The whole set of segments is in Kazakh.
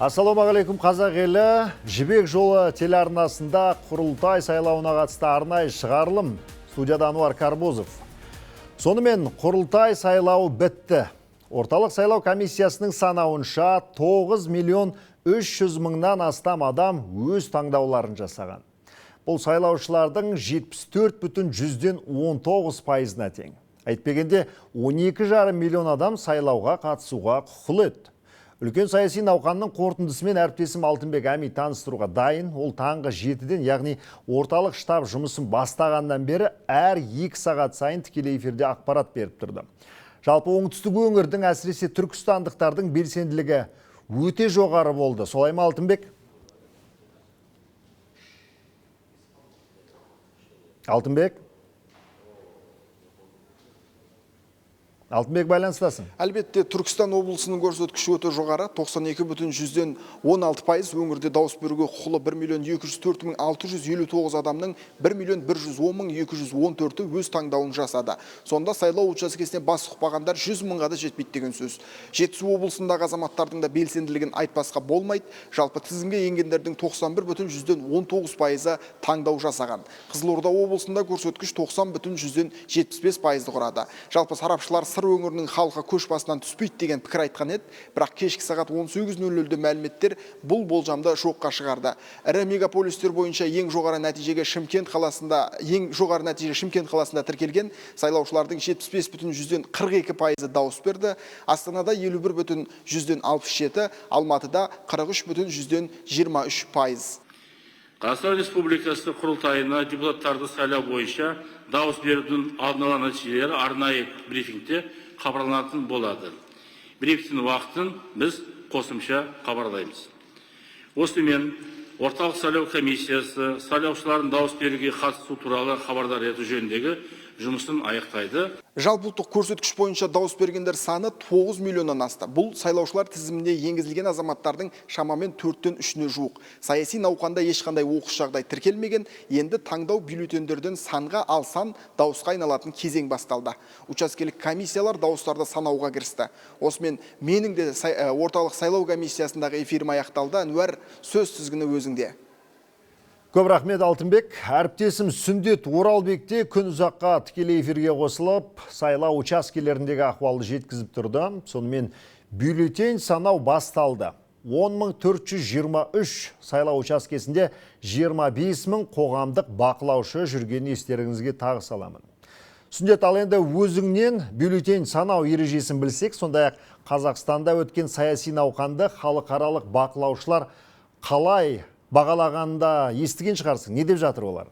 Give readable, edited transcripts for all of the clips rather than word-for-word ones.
Ассалаумағалейкум қазақ елі. Жібек жолы телеарнасында құрылтай сайлауына қатысты арнайы шығарылым. Студияда Ануар Карбозов. Сонымен құрылтай сайлауы бітті. Орталық сайлау комиссиясының санауынша 9 миллион 300 мыңнан астам адам өз таңдауларын жасаған. Бұл сайлаушылардың 74,19%-на тең. Айтпегенде 12,5 миллион адам сайлауға қатысуға құқылы еді. Үлкен саяси науқанның қорытындысымен әріптесім Алтынбек Әми таныстыруға дайын. Ол таңғы 7-ден, яғни орталық штаб жұмысын бастағаннан бері әр 2 сағат сайын тікелей эфирде ақпарат беріп тұрды. Жалпы оңтүстік өңірдің, әсіресе түркістандықтардың белсенділігі өте жоғары болды. Солай ма, Алтынбек? Алтынбек? Алтынбек байланыстасың. Әлбетте, Түркістан облысының көрсеткіші өте жоғары, 92,16%, өңірде дауыс беруге құқылы 1,204,659 адамның 1,110,214-і өз таңдауын жасады. Сонда сайлау учаскесіне бас сұқпағандар 100 мыңға да жетпейді деген сөз. Жетісу облысындағы азаматтардың да белсенділігін айтпасқа болмайды. Жалпы тізімге енгендердің 91,19%-і таңдау жасаған. Қызылорда облысында көрсеткіш 90,75%-ді құрады. Жалпы сарапшылар сыр өңірінің халқы көш басынан түспейді деген пікір айтқан еді, бірақ кешкі сағат 18:00-де мәліметтер бұл болжамды жоққа шығарды. Ірі мегаполистер бойынша ең жоғары нәтиже Шымкент қаласында тіркелген. Сайлаушылардың 75,42%-і дауыс берді. Астанада 51,67%, Алматыда 43,23%. Қазақстан Республикасы құрылтайына депутаттарды сайлау бойынша дауыс берудің алдын ала нәтижелері арнайы брифингте хабарланатын болады. Брифингтің уақытын біз қосымша хабарлаймыз. Осымен орталық сайлау комиссиясы сайлаушылардың дауыс беруге қатысу туралы хабардар ету жөніндегі жұмысын аяқтайды. Жалпылтық көрсеткіш бойынша дауыс бергендер саны 9 миллионнан асты. Бұл сайлаушылар тізіміне енгізілген азаматтардың шамамен 4/3-не жуық. Саяси науқанда ешқандай оқыс жағдай тіркелмеген, енді таңдау бюллетендерден санға алсан дауысқа айналатын кезең басталды. Учаскелік комиссиялар дауыстарды санауға кірісті. Осымен менің де орталық сайлау комиссиясындағы эфирім аяқталды. Әнуар, сөз тізгіні өзіңде. Көп рахмет, Алтынбек. Әріптесім Сүндет Оралбекте күн ұзаққа тікелей эфирге қосылып, сайлау учаскелеріндегі ахуалды жеткізіп тұрды. Сонымен бюллетень санау басталды. 10.423 сайлау учаскесінде 25.000 қоғамдық бақылаушы жүрген естеріңізге тағы саламын. Сүндет, ал енді өзіңнен бюллетень санау ережесін білсек, сондай-ақ Қазақстанда өткен саяси науқанды халықаралық бақылаушылар қалай бағалағанда естіген шығарсың. Не деп жатыр олар?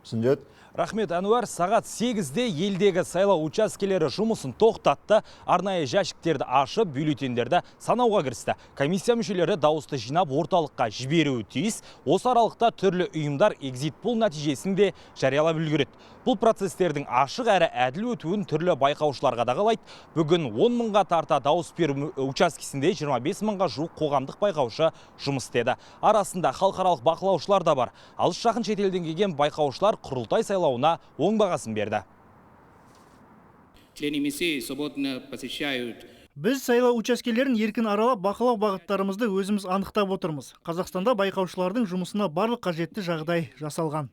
Сүндет. Рахмет, Әнуар, сағат 8-де елдегі сайлау учаскелері жұмысын тоқтатты, арнайы жәшіктерді ашып, бюллетендерді санауға кірісті. Комиссия мүшелері дауысты жинап орталыққа жіберуі тиіс. Осы аралықта түрлі ұйымдар экзит-пол нәтижесін де жариялап үлгереді. Бұл процестердің ашық әрі әділ өтуін түрлі байқаушыларға қадағалайды. Бүгін 10 мыңға тарта дауыс беру учаскесінде 25 мыңға жуық қоғамдық байқаушы жұмыс істеді. Арасында халықаралық бақылаушылар да бар. Алыс жақын шетелден келген байқаушылар құрылтай сайлауына оң бағасын берді. Біз сайлау учаскелерін еркін аралап бақылау бағыттарымызды өзіміз анықтап отырмыз. Қазақстанда байқаушылардың жұмысына барлық қажетті жағдай жасалған.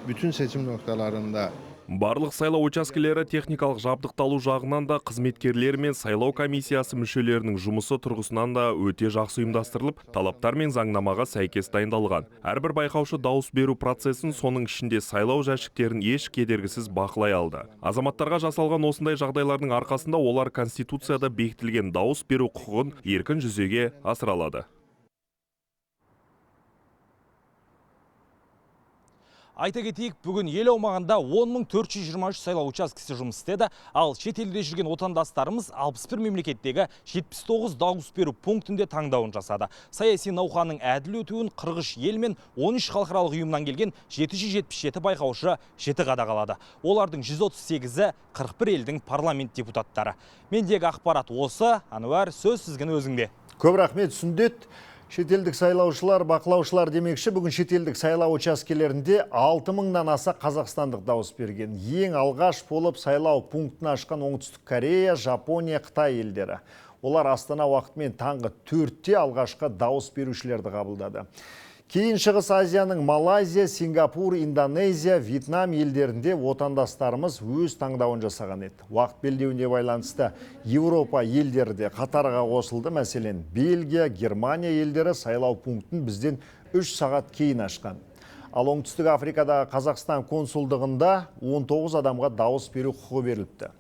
Bütün seçim noktalarında барлық сайлау учаскелері техникалық жабдықталу жағынан да қызметкерлер мен сайлау комиссиясы мүшелерінің жұмысы тұрғысынан да өте жақсы ұйымдастырылып, талаптар мен заңнамаға сәйкес дайындалған. Әрбір байқаушы дауыс беру процесін, соның ішінде сайлау жәшіктерін еш кедергісіз бақылай алды. Азаматтарға жасалған осындай жағдайлардың арқасында олар Конституцияда бекітілген дауыс беру құқығын еркін жүзеге асыра алады. Айта кетейік, бүгін ел аумағында 10.423 сайлау учаскесі жұмыс істеді, ал шетелде жүрген отандастарымыз 61 мемлекеттегі 79 дауыс беру пунктінде таңдауын жасады. Саяси науқанның әділ өтуін 43 ел мен 13 халықаралық ұйымнан келген 777 байқаушы жіті қадағалады. Олардың 138-і 41 елдің парламент депутаттары. Мендегі ақпарат осы. Әнуар, сөз тізгіні өзіңде. Көп рахмет, Сүндет. Шетелдік сайлаушылар, бақылаушылар демекші, бүгін шетелдік сайлау учаскелерінде 6000-нан аса қазақстандық дауыс берген. Ең алғаш болып сайлау пунктін ашқан Оңтүстік Корея, Жапония, Қытай елдері. Олар Астана уақытымен таңғы 4-те алғашқы дауыс берушілерді қабылдады. Кейін Шығыс Азияның Малайзия, Сингапур, Индонезия, Вьетнам елдерінде отандастарымыз өз таңдауын жасаған еді. Уақыт белдеуіне байланысты Еуропа елдері де қатарға қосылды. Мәселен, Бельгия, Германия елдері сайлау пунктін бізден 3 сағат кейін ашқан. Ал Оңтүстік Африкадағы Қазақстан консулдығында 19 адамға дауыс беру құқығы беріліпті.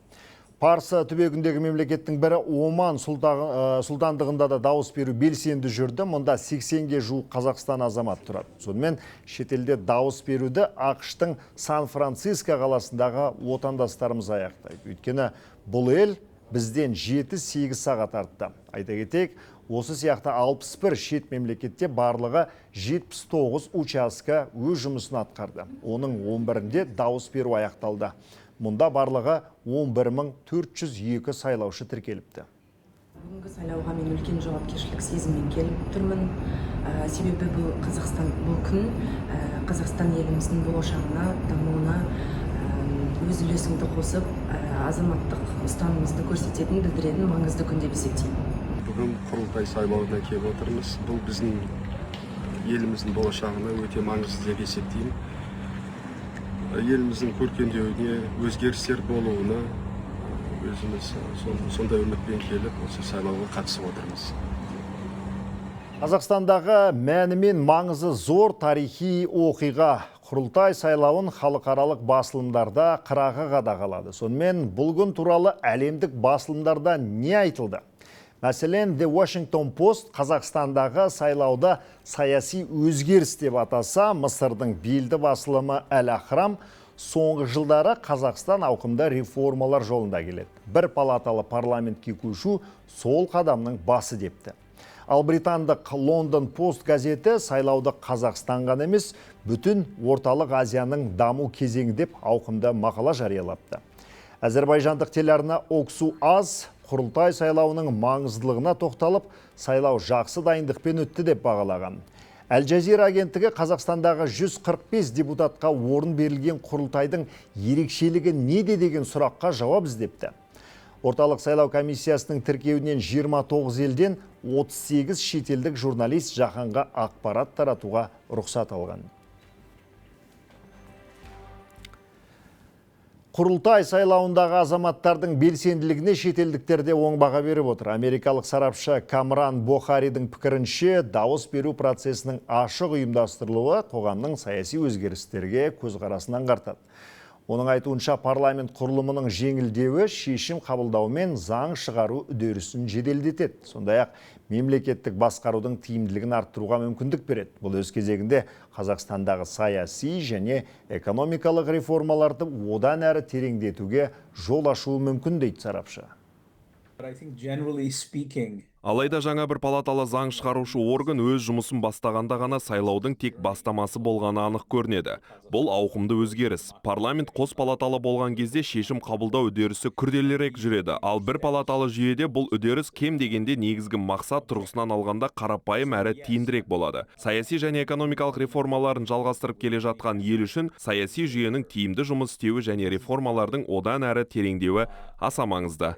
Парсы түбегіндегі мемлекеттің бірі Оман сұлтандығында да дауыс беру белсенді жүрді. Мұнда 80-ге жуық Қазақстан азамат тұрады. Сонымен шетелде дауыс беруді ақш-тың Сан-Франциско қаласындағы отандастарымыз аяқтайды. Өйткені бұл ел бізден 7-8 сағат артты. Айта кетейік, осы сияқты 61 шет мемлекетте барлығы 79 учасқа өз жұмысын атқарды. Оның 11-інде дауыс беру аяқталды. Мұнда барлығы 11402 сайлаушы тіркеліпті. Бүгінгі сайлауға мен үлкен жауапкершілік сезіммен келіп тұрмын. Себебі бұл күн Қазақстан еліміздің болашағына, дамуына өз үлесімді қосып, азаматтық ұстанымымызды көрсететін, білдіретін маңызды күн деп есептеймін. Бүгін құрылтай сайлауына келіп отырмыз. Бұл біздің еліміздің болашағына өте маңызды деп есептеймін. Еліміздің көркендеуіне, өзгерістер болуына өзіміз сондай үмітпен келіп, осы сайлауға қатысып отырмыз. Қазақстандағы мәні мен маңызы зор тарихи оқиға. Құрылтай сайлауын халықаралық басылымдарда қырағы қадағалады. Сонымен бұл күн туралы әлемдік басылымдарда не айтылды? Мәселен, The Washington Post Қазақстандағы сайлауда саяси өзгеріс деп атаса, Мысырдың белді басылымы Әл-Ахрам соңғы жылдары Қазақстан ауқымда реформалар жолында келеді. Бір палаталы парламентке көшу сол қадамның басы депті. Ал британдық London Post газеті сайлауды Қазақстан ғана емес, бүтін орталық Азияның даму кезеңі деп ауқымда мақала жариялапты. Әзербайжандық телеарна Оксу Аз құрылтай сайлауының маңыздылығына тоқталып, сайлау жақсы дайындықпен өтті деп бағалаған. Әл-Жазира агенттігі Қазақстандағы 145 депутатқа орын берілген құрылтайдың ерекшелігі неде деген сұраққа жауап іздепті. Орталық сайлау комиссиясының тіркеуінен 29 елден 38 шетелдік журналист жаһанға ақпарат таратуға рұқсат алған. Құрылтай сайлауындағы азаматтардың белсенділігіне шетелдіктерде оң баға беріп отыр. Америкалық сарапшы Камран Бохаридің пікірінше, дауыс беру процесінің ашық ұйымдастырылуы қоғамның саяси өзгерістерге көзқарасын аңғартады. Оның айтуынша парламент құрылымының жеңілдеуі шешім қабылдау мен заң шығару үдерісін жеделдетеді. Сондай-ақ мемлекеттік басқарудың тиімділігін арттыруға мүмкіндік береді. Бұл өз кезегінде Қазақстандағы саяси және экономикалық реформаларды одан әрі тереңдетуге жол ашуы мүмкін дейді сарапшы. Алайда жаңа бір палаталы заң шығарушы орган өз жұмысын бастағанда ғана сайлаудың тек бастамасы болғаны анық көрінеді. Бұл ауқымды өзгеріс. Парламент қос палаталы болған кезде шешім қабылдау үдерісі күрделірек жүреді. Ал бір палаталы жүйеде бұл үдеріс кем дегенде негізгі мақсат тұрғысынан алғанда қарапайым әрі тиімдірек болады. Саяси және экономикалық реформаларын жалғастырып келе жатқан ел үшін саяси жүйенің тиімді жұмыс істеуі және реформалардың одан әрі тереңдеуі аса маңызды.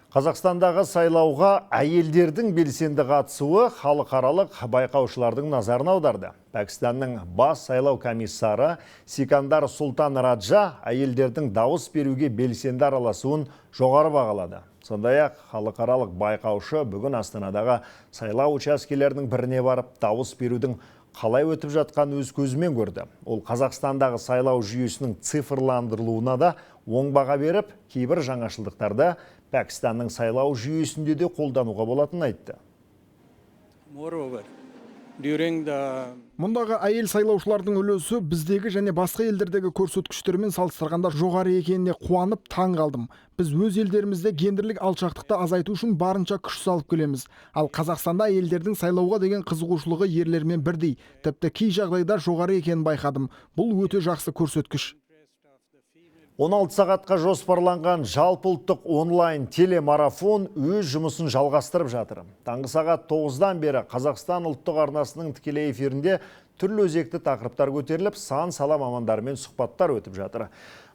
Қазақстандағы сайлауға әйелдердің белсенді қатысуы халықаралық байқаушылардың назарын аударды. Пәкістанның бас сайлау комиссары Сикандар Султан Раджа әйелдердің дауыс беруге белсенді араласуын жоғары бағалады. Сондай-ақ халықаралық байқаушы бүгін Астанадағы сайлау учаскелерінің біріне барып дауыс берудің қалай өтіп жатқан өз көзімен көрді. Ол Қазақстандағы сайлау жүйесінің цифрландырылуына да оң баға беріп, кейбір жаңашылдықтарды Пәкістанның сайлау жүйесінде де қолдануға болатынын айтты. Мұндағы әйел сайлаушылардың үлесі біздегі және басқа елдердегі көрсеткіштермен салыстырғанда жоғары екеніне қуанып таң қалдым. Біз өз елдерімізде гендерлік алшақтықты азайту үшін барынша күш салып келеміз. Ал Қазақстанда әйелдердің сайлауға деген қызығушылығы ерлермен бірдей, тіпті кей жағдайда жоғары екенін байқадым. Бұл өте жақсы көрсеткіш. 16 сағатқа жоспарланған жалпыұлттық онлайн телемарафон өз жұмысын жалғастырып жатыр. Таңғы сағат 9-дан бері Қазақстан ұлттық арнасының тікелей эфирінде түрлі өзекті тақырыптар көтеріліп, сан сала мамандарымен сұхбаттар өтіп жатыр.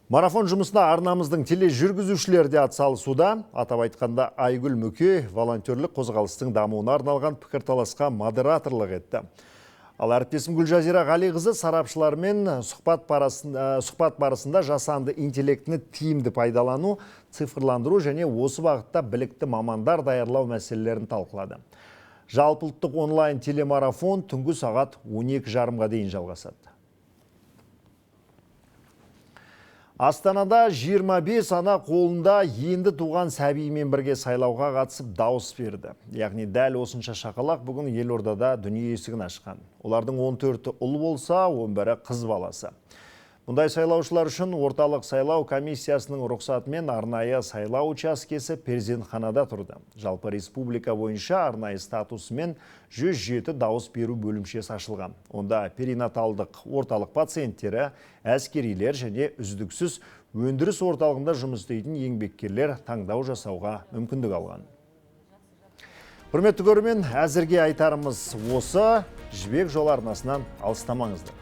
Марафон жұмысына арнамыздың тележүргізушілері де атсалысуда. Атап айтқанда Айгүл Мүке волонтерлік қозғалыстың дамуына арналған пікірталасқа модераторлық етті. Ал әріптесім Гүлжазира Ғалиқызы сарапшылармен сұхбат барысында жасанды интеллектіні тиімді пайдалану, цифрландыру және осы бағытта білікті мамандар даярлау мәселелерін талқылады. Жалпыұлттық онлайн телемарафон түнгі сағат 12:30-ға дейін жалғасады. Астанада 25 ана қолында енді туған сәбиімен бірге сайлауға қатысып дауыс берді. Яғни дәл осынша шақалақ бүгін Елордада дүние есігін ашқан. Олардың 14-і ұл болса, 11-і қыз баласы. Мұндай сайлаушылар үшін орталық сайлау комиссиясының рұқсатымен арнайы сайлау учаскесі перзентханада тұрды. Жалпы республика бойынша арнайы статусымен 107 дауыс беру бөлімшесі ашылған. Онда перинаталдық орталық пациенттері, әскерилер және үздіксіз өндіріс орталығында жұмыс істейтін еңбеккерлер таңдау жасауға мүмкіндік алған. Құрметті көрермен, әзірге айтарымыз осы. Жібек жолы арнасынан алыстамаңыздар.